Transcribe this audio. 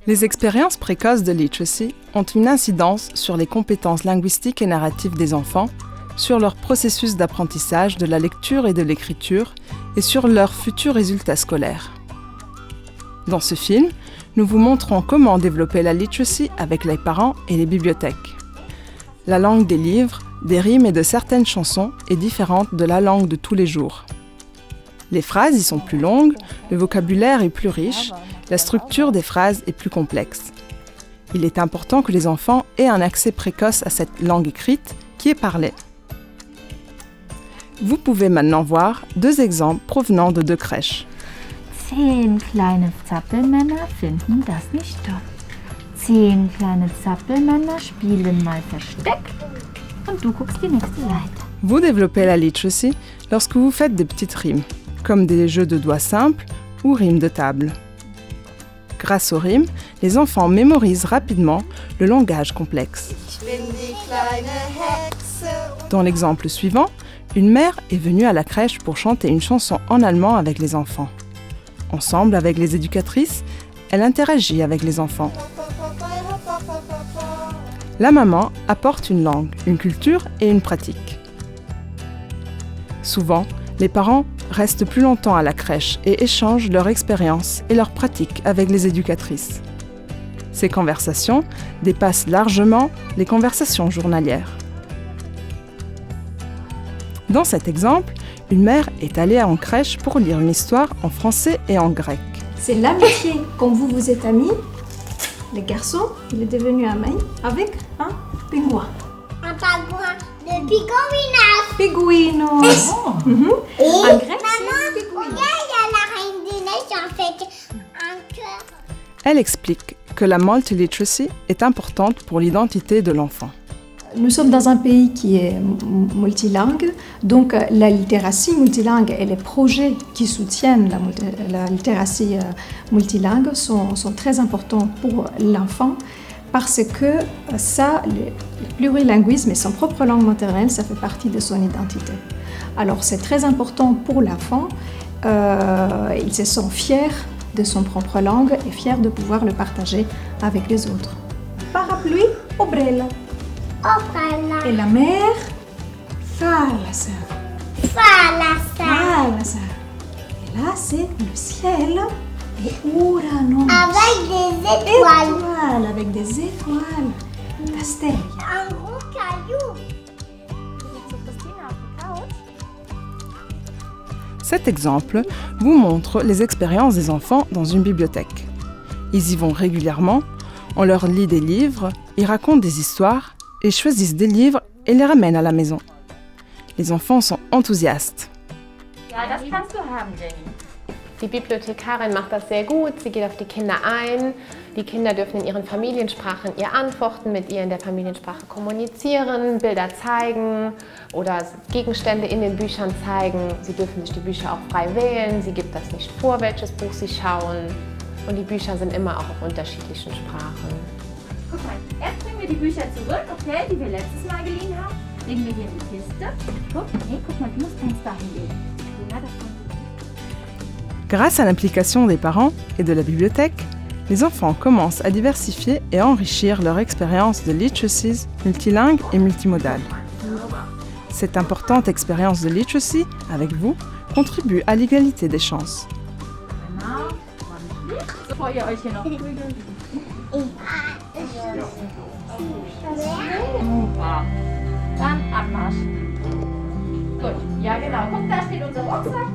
Les expériences précoces de literacy ont une incidence sur les compétences linguistiques et narratives des enfants, sur leur processus d'apprentissage de la lecture et de l'écriture et sur leurs futurs résultats scolaires. Dans ce film, nous vous montrons comment développer la literacy avec les parents et les bibliothèques. La langue des livres, des rimes et de certaines chansons est différente de la langue de tous les jours. Les phrases y sont plus longues, le vocabulaire est plus riche, la structure des phrases est plus complexe. Il est important que les enfants aient un accès précoce à cette langue écrite qui est parlée. Vous pouvez maintenant voir 2 exemples provenant de 2 crèches. 10 kleine Zappelmänner finden das nicht toll. 10 kleine Zappelmänner spielen mal Versteck und du guckst die nächste Seite. Vous développez la literacy lorsque vous faites des petites rimes, comme des jeux de doigts simples ou rimes de table. Grâce aux rimes, les enfants mémorisent rapidement le langage complexe. Dans l'exemple suivant, une mère est venue à la crèche pour chanter une chanson en allemand avec les enfants. Ensemble avec les éducatrices, elle interagit avec les enfants. La maman apporte une langue, une culture et une pratique. Souvent, les parents restent plus longtemps à la crèche et échangent leur expérience et leurs pratiques avec les éducatrices. Ces conversations dépassent largement les conversations journalières. Dans cet exemple, une mère est allée en crèche pour lire une histoire en français et en grec. C'est l'amitié. Quand vous êtes amis, le garçon, il est devenu ami avec un pingouin. Un pingouin de pingouinas. Pingouinos. Et En grec, maman, c'est pingouin. regarde, il y a la reine des neiges en fait. Un cœur. Elle explique que la multiliteracy est importante pour l'identité de l'enfant. Nous sommes dans un pays qui est multilingue, donc la littératie multilingue et les projets qui soutiennent la littératie multilingue sont très importants pour l'enfant parce que ça, le plurilinguisme et son propre langue maternelle, ça fait partie de son identité. Alors c'est très important pour l'enfant, il se sent fier de son propre langue et fier de pouvoir le partager avec les autres. Parapluie, ombrella. Opala. Et la mer, Thalassa. Thalassa. Et là, c'est le ciel et Uranus. Avec des étoiles. Étoiles, avec des étoiles. Castelia. Un gros caillou. Cet exemple vous montre les expériences des enfants dans une bibliothèque. Ils y vont régulièrement, on leur lit des livres, ils racontent des histoires, ils choisissent des livres et les ramènent à la maison. Les enfants sont enthousiastes. Ja, das kannst du haben, Jenny. Die Bibliothekarin macht das sehr gut, sie geht auf die Kinder ein. Die Kinder dürfen in ihren Familiensprachen ihr antworten, mit ihr in der Familiensprache kommunizieren, Bilder zeigen oder Gegenstände in den Büchern zeigen. Sie dürfen sich die Bücher auch frei wählen, sie gibt das nicht vor, welches Buch sie schauen. Und die Bücher sind immer auch auf unterschiedlichen Sprachen. Guck mal, erst bringen wir die Bücher zurück, okay, die wir letztes Mal geliehen haben. Legen wir hier in die Kiste. Guck mal, du musst ganz dahin legen. Ja, das kommt. Grâce à l'implication des parents et de la bibliothèque, les enfants commencent à diversifier et enrichir leur expérience de literacies multilingue et multimodale. Cette importante expérience de literacy avec vous contribue à l'égalité des chances. Bevor ihr euch hier noch prügelt. Super. Dann Abmarsch. Gut, ja genau. Guck, da steht unser Rucksack.